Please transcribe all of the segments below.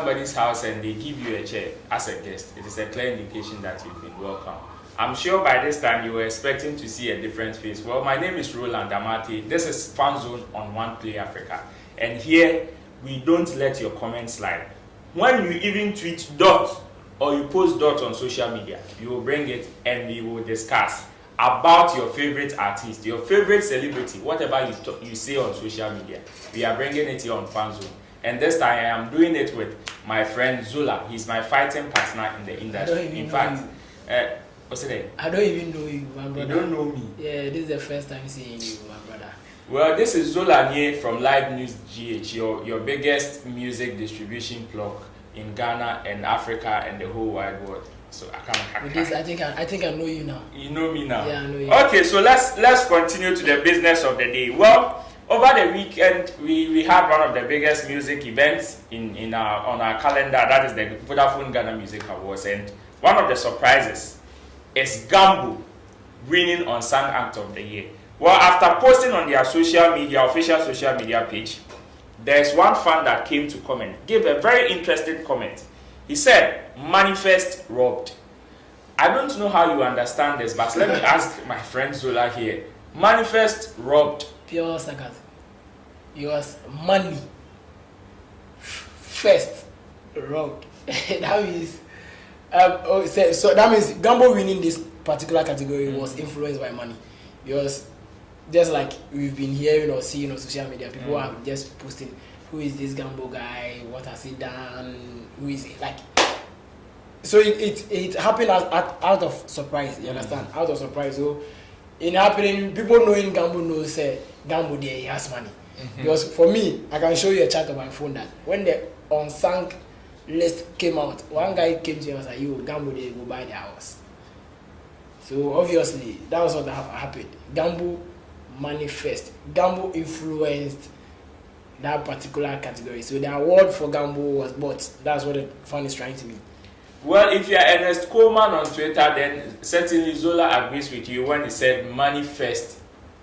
somebody's house and they give you a chair as a guest, it is a clear indication that you've been welcome. I'm sure by this time you were expecting to see a different face. Well, my name is Roland Amati. This is Fan Zone on OnePlay Africa. And here, we don't let your comments slide. When you even tweet dot or you post dot on social media, you will bring it and we will discuss about your favorite artist, your favorite celebrity, whatever you say on social media. We are bringing it here on Fan Zone. And this time I am doing it with my friend Zola. He's my fighting partner in the industry. In fact, what's it name? I don't even know you, my brother. You don't know me? Yeah, this is the first time seeing you, my brother. Well, this is Zola here from Live News GH, your biggest music distribution plug in Ghana and Africa and the whole wide world. So I can't. With this, I think I know you now. You know me now. Yeah, I know you. Okay, so let's continue to the business of the day. Well, over the weekend we had one of the biggest music events on our calendar. That is the Vodafone Ghana Music Awards, and one of the surprises is Gambo winning Unsung Act of the Year. Well, after posting on their official social media page, there's one fan that came to comment, gave a very interesting comment. He said, "M.Anifest robbed." I don't know how you understand this, but let me ask my friend Zola here. M.Anifest robbed. Pure sarcasm. Yours money first robbed. That means so that means Gambo winning this particular category was influenced by money. Yours, just like we've been hearing or seeing on social media, people are just posting, who is this Gambo guy? What has he done? Who is it? Like, so it happened out of surprise. You understand? Out of surprise. So in happening, people knowing Gambo knows Gambo there he has money. Because for me, I can show you a chart on my phone that when the unsung list came out, one guy came to me and was like, "Yo, Gambo there go buy the house." So obviously that was what happened. Gambo M.Anifest. Gambo influenced that particular category. So the award for Gambo was bought. That's what the fan is trying to mean. Well, if you're Ernest Coleman on Twitter, then certainly Zola agrees with you when he said M.Anifest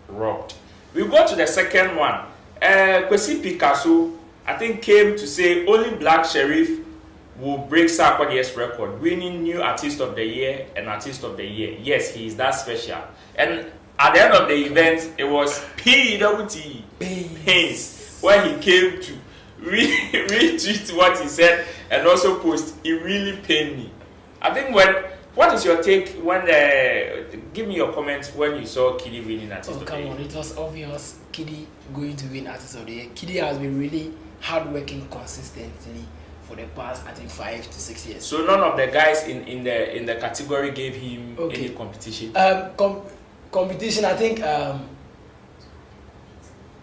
robbed. We go to the second one. Kwesi Picasso, I think, came to say only Black Sheriff will break Sarkodie's record, winning New Artist of the Year and Artist of the Year. Yes, he is that special. And at the end of the event, it was P.W.T. Pains when he came to retweet what he said and also post. It really pained me. I think what is your take when give me your comments when you saw Kiddy winning Artist of the Year? Come on, it was obvious Kiddy going to win Artist of the Year. Kiddy has been really hardworking consistently for the past, I think, 5 to 6 years. So none of the guys in the category gave him any competition. Competition, I think.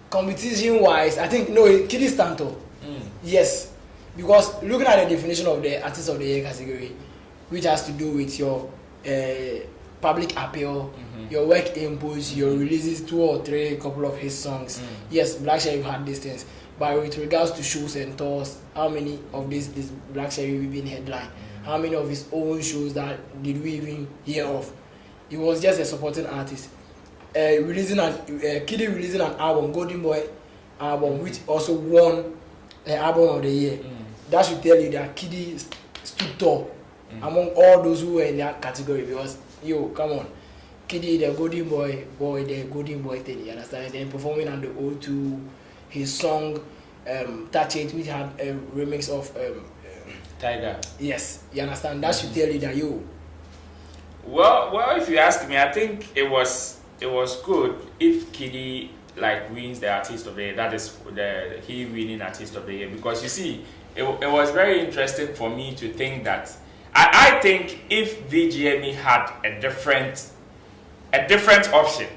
Competition wise, I think no. Kiddy stand tall. Yes, because looking at the definition of the Artist of the Year category, which has to do with your public appeal, your work inputs, your releases 2 or 3, couple of his songs. Yes, Black Sheriff had these things. But with regards to shows and tours, how many of this Black Sheriff even headline? How many of his own shows that did we even hear of? He was just a supporting artist. Kiddy releasing an album, Golden Boy album, which also won the Album of the Year. That should tell you that Kiddy stood tall among all those who were in that category. Because come on, Kiddy, the Golden Boy, the Golden Boy thing, you understand? And then performing on the O2, his song Touch It, which had a remix of Tiger. Yes, you understand? That should tell you that Well, if you ask me, I think it was good if Kiddy wins the Artist of the Year. That is he winning Artist of the Year, because you see, it was very interesting for me to think that I think if VGMA had a different option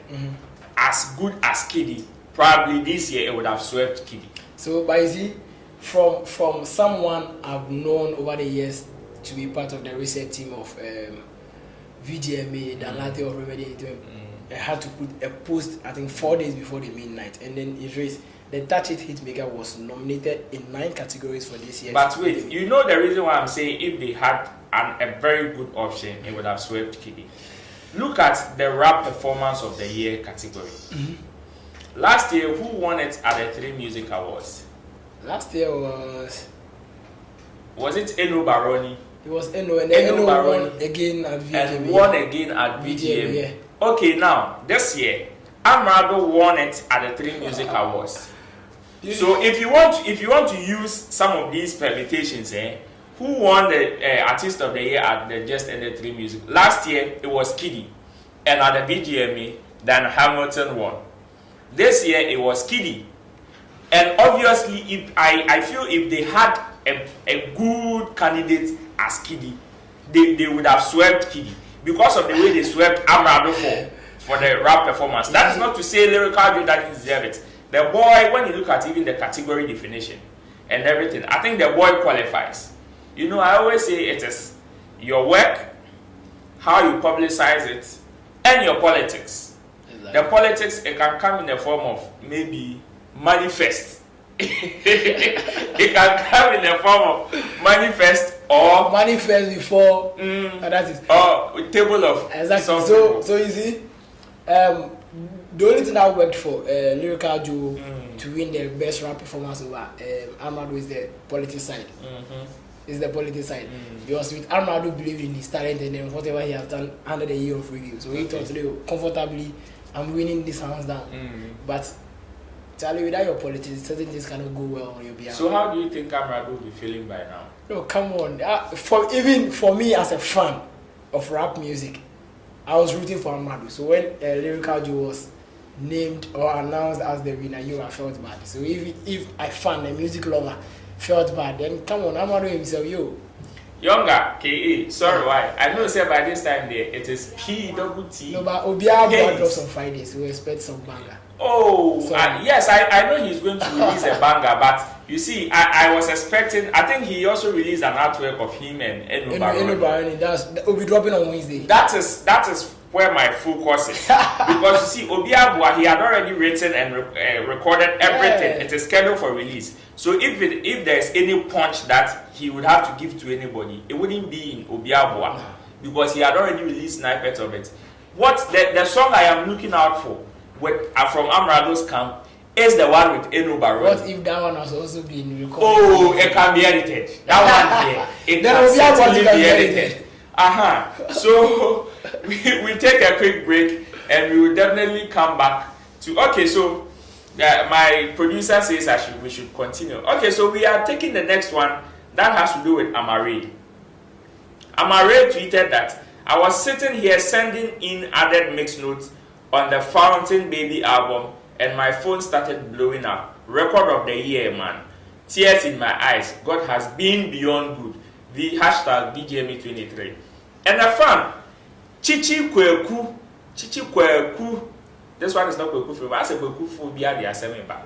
as good as Kiddy, probably this year it would have swept Kiddy. So, but you see, from someone I've known over the years to be part of the research team of VGMA, the latte of Remedy, I had to put a post, I think 4 days before the midnight, and then it raised. The Touch It Hitmaker was nominated in 9 categories for this year. But wait, you know the reason why I'm saying if they had a very good option, it would have swept Kiddy. Look at the rap performance of the year category. Last year, who won it at the 3 music awards? Last year was Was it Eno Baroni? It was Eno, and then Eno won again at VGMA. And won again at VGMA. Yeah. Okay, now this year, R0bbed won it at the 3 Music Awards. So if you want to use some of these permutations, who won the Artist of the Year at the just ended 3 Music? Last year it was Kiddy, and at the VGMA, Dan Hamilton won. This year it was Kiddy, and obviously, if I feel if they had a good candidate as Kiddy, they would have swept Kiddy because of the way they swept R0bbed for the rap performance. That is not to say Lyrical Joe doesn't deserve it. The boy, when you look at even the category definition and everything, I think the boy qualifies. You know, I always say it is your work, how you publicize it, and your politics. Exactly. The politics, it can come in the form of maybe manifest. It can come in the form of manifest or manifest before that is or table of exactly. So you see, the only thing that worked for Lyrical Joe to win the best rap performance over R0bbed is the politics side. Is the politics side because with R0bbed believed in his talent and then whatever he has done under the year of review, so he thought today comfortably I'm winning this hands down. But Charlie, without your politics, certain things cannot go well on your behalf. So how do you think R0bbed will be feeling by now? No, come on. Even for me as a fan of rap music, I was rooting for R0bbed. So when Lyrical Joe was named or announced as the winner, I felt bad. So if I fan, a music lover, felt bad, then come on, R0bbed himself, Younger, K.A. Sorry, why? I know say by this time there, it is P-double-T. No, but Obiara drops on Friday, so we expect some banger. Oh, yes, I know he's going to release a banger, but you see, I was expecting, I think he also released an artwork of him and Eno Baroni. Will be dropping on Wednesday. That is where my focus is. Because you see, Obiara, he had already written and recorded everything. Yeah. It is scheduled for release. So if there's any punch that he would have to give to anybody, it wouldn't be in Obiara, because he had already released snippets of it. What the song I am looking out for from R0bbed's camp is the one with Eno Baroni. What if that one has also been recorded? Oh, it can be edited. That one there, it can certainly be edited. So we take a quick break and we will definitely come back to. Okay, so my producer says we should continue. Okay, so we are taking the next one that has to do with Amare. Amare tweeted that I was sitting here sending in added mix notes on the Fountain Baby album and my phone started blowing up. Record of the year, man. Tears in my eyes. God has been beyond good. The hashtag VGMA23. And the fan, Chichi Kweku. This one is not Kweku for, but I say Kweku for the assembly back.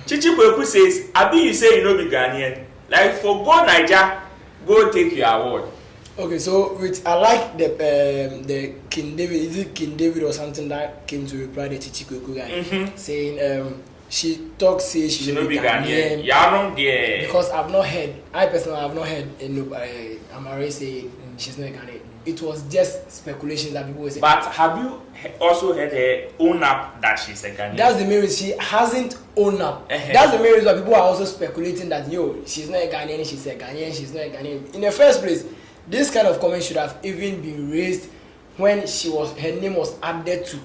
Chichi Kweku says, Abi, you say you know be Ghanaian. Like for go Niger, go take your award. Okay, so I like the King David. Is it King David or something that came to reply the Chichi Kweku guy saying she talks say she will be Ghanaian. Yeah, because I personally have not heard Amare saying she's not Ghanaian. It was just speculation that people were saying. But have you also heard her own up that she's a Ghanaian? That's the main reason. She hasn't owned up. That's the main reason why people are also speculating that she's not a Ghanaian, she's a Ghanaian, she's not a Ghanaian. In the first place, this kind of comment should have even been raised when her name was added to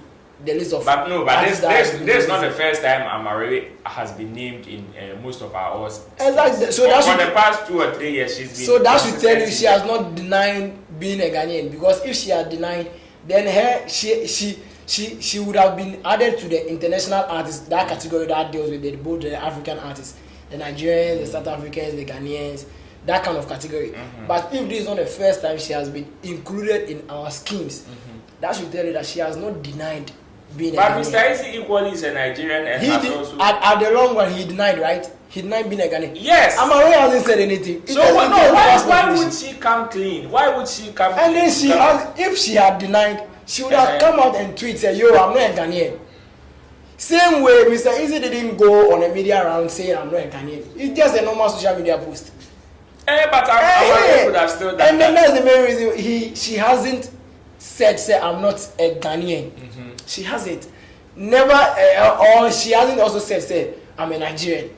the list of. But no, but this is not the first time Amare has been named in most of our awards. Exactly. So for the past 2 or 3 years, she's been. So that should tell you she has not denied being a Ghanaian, because if she had denied, then she would have been added to the international artists, that category that deals with both the African artists, the Nigerians, the South Africans, the Ghanaians. That kind of category. But if this is not the first time she has been included in our schemes, that should tell you that she has not denied being a Ghanaian. But Mr. Izzy equally is a Nigerian and has also... At the long run, he denied, right? He denied being a Ghanaian. Yes. Amare hasn't said anything. So why would she come clean? Why would she come clean? And then if she had denied, she would have come out and tweet, say, I'm not a Ghanaian. Same way, Mr. Izzy didn't go on a media round saying I'm not a Ghanaian. It's just a normal social media post. But I would have still done that. And then that's the main reason she hasn't said I'm not a Ghanaian. She hasn't. Never, or she hasn't also said I'm a Nigerian.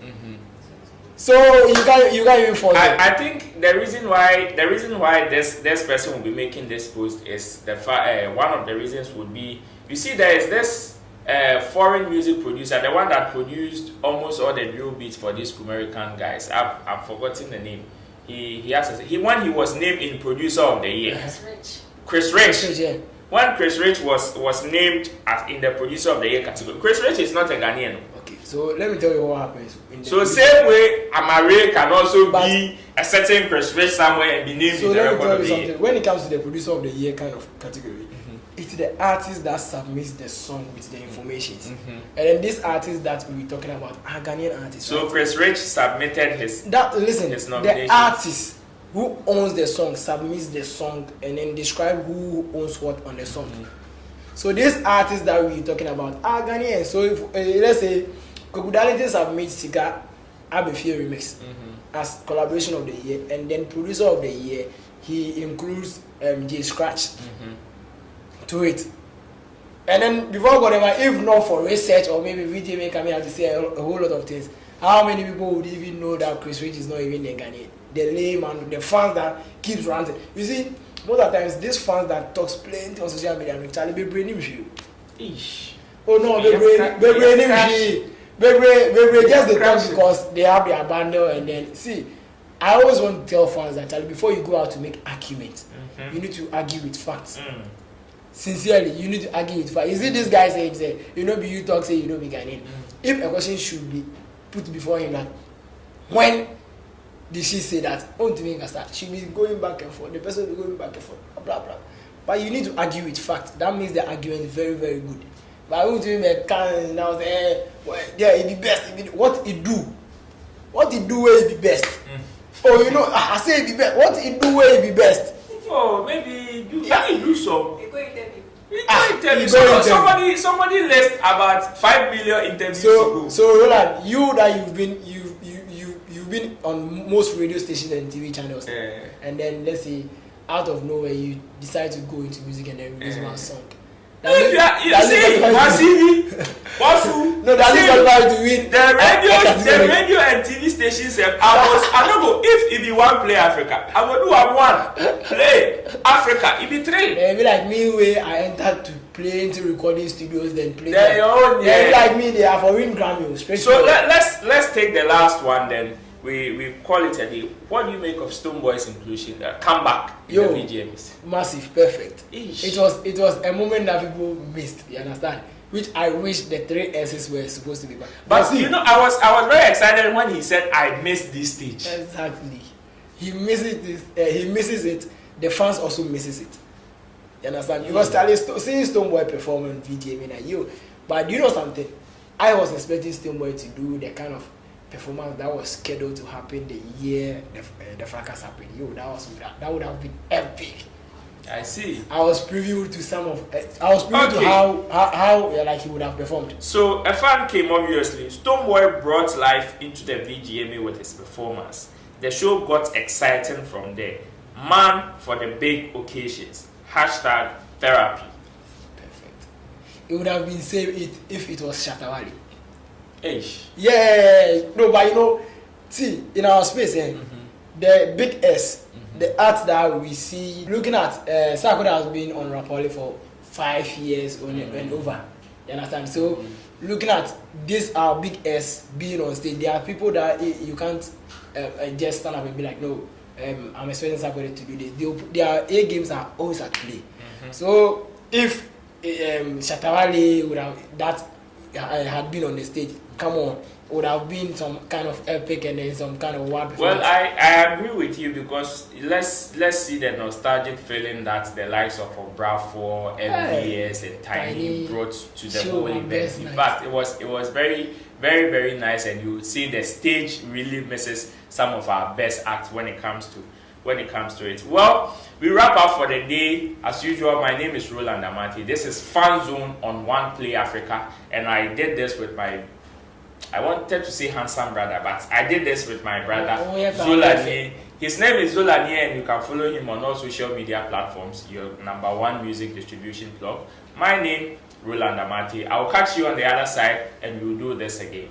So you can't even force it. I think the reason why this person will be making this post is one of the reasons would be, you see, there is this foreign music producer, the one that produced almost all the drill beats for these American guys. I've forgotten the name. He when he was named in producer of the year. Chris Rich. Yeah. When Chris Rich was named as in the producer of the year category. Chris Rich is not a Ghanaian. Okay, so let me tell you what happens. So same way, Amare can also be a certain Chris Rich somewhere and be named in the record of the year. When it comes to the producer of the year kind of category, it's the artist that submits the song with the information. And then this artist that we're talking about are Ghanaian artists. So right? Chris Rich submitted his nominations. The artist who owns the song submits the song and then describe who owns what on the song. So this artist that we're talking about are Ghanaian. So if let's say Kokudality submits Sika Abefie remix as collaboration of the year, and then producer of the year he includes J Scratch to it. And then before whatever, if not for research or maybe VGMA coming out to say a whole lot of things, how many people would even know that Chris Rich is not even a Ghanaian? The layman, the fans that keeps ranting. You see, most of the times these fans that talks plenty on social media and Charlie be braining you. Oh no, be braining you. Be just the talk because they have their bundle. And then see, I always want to tell fans that Charlie, before you go out to make arguments, you need to argue with facts. Sincerely, you need to argue with facts. You see, this guy saying, you know, be you talk, say you know be Ghanaian. If a question should be put before him, that when did she say that? She'll be going back and forth. The person will be going back and forth. Blah blah. But you need to argue with facts. That makes the argument very, very good. But I won't even can now say, yeah, it be best. What it do? What it do will be best. Oh, you know, I say it be best. What it do will be best. Oh, maybe do so. Somebody list about 5 million interviews ago. So Roland, you've been on most radio stations and TV channels, and then let's say out of nowhere you decide to go into music and then release one song. No, that's not to win. The radio and TV stations. I don't know if it be OnePlay Africa. I will do one play Africa. It be 3. Be like me where I entered to play into recording studios, then play. They're your own. Yeah, like me, they are for win Grammy. So let's take the last one then. We call it a day. What do you make of Stonebwoy's inclusion? Comeback in the VGMs? Massive, perfect. Ish. It was a moment that people missed. You understand? Which I wish the 3 S's were supposed to be back. But see, you know, I was very excited when he said I missed this stage. Exactly. He misses this. He misses it. The fans also misses it. You understand? Because seeing Stonebwoy perform on VGMA, but you know something? I was expecting Stonebwoy to do the kind of performance that was scheduled to happen the year the fracas happened. That would have been epic. I see. I was preview to how like he would have performed. So a fan came, obviously. Stonebwoy brought life into the VGMA with his performance. The show got exciting from there. Man for the big occasions. #therapy. Perfect. It would have been same if it was Shatawale. Yeah, no, but you know, see, in our space, the big S, the art that we see, looking at, Sakoda has been on Rapoli for 5 years and over. You understand? So, looking at this, our big S being on stage, there are people that you can't just stand up and be like, no, I'm expecting Sakoda to do this. Their A games are always at play. So, if Shatawale would have had been on the stage, come on, would have been some kind of epic and then some kind of wild performance. Well, I agree with you because let's see the nostalgic feeling that the likes of Obrafo, MVS, and Tiny brought to the whole event. In fact, it was very, very, very nice, and you see the stage really misses some of our best acts when it comes to it. Well, we wrap up for the day. As usual, my name is Roland Amati. This is Fan Zone on OnePlay Africa, and I did this with I wanted to say handsome brother, but I did this with my brother, Zolanie. His name is Zolanie, and you can follow him on all social media platforms, your #1 music distribution blog. My name, Roland Amati. I will catch you on the other side, and we'll do this again.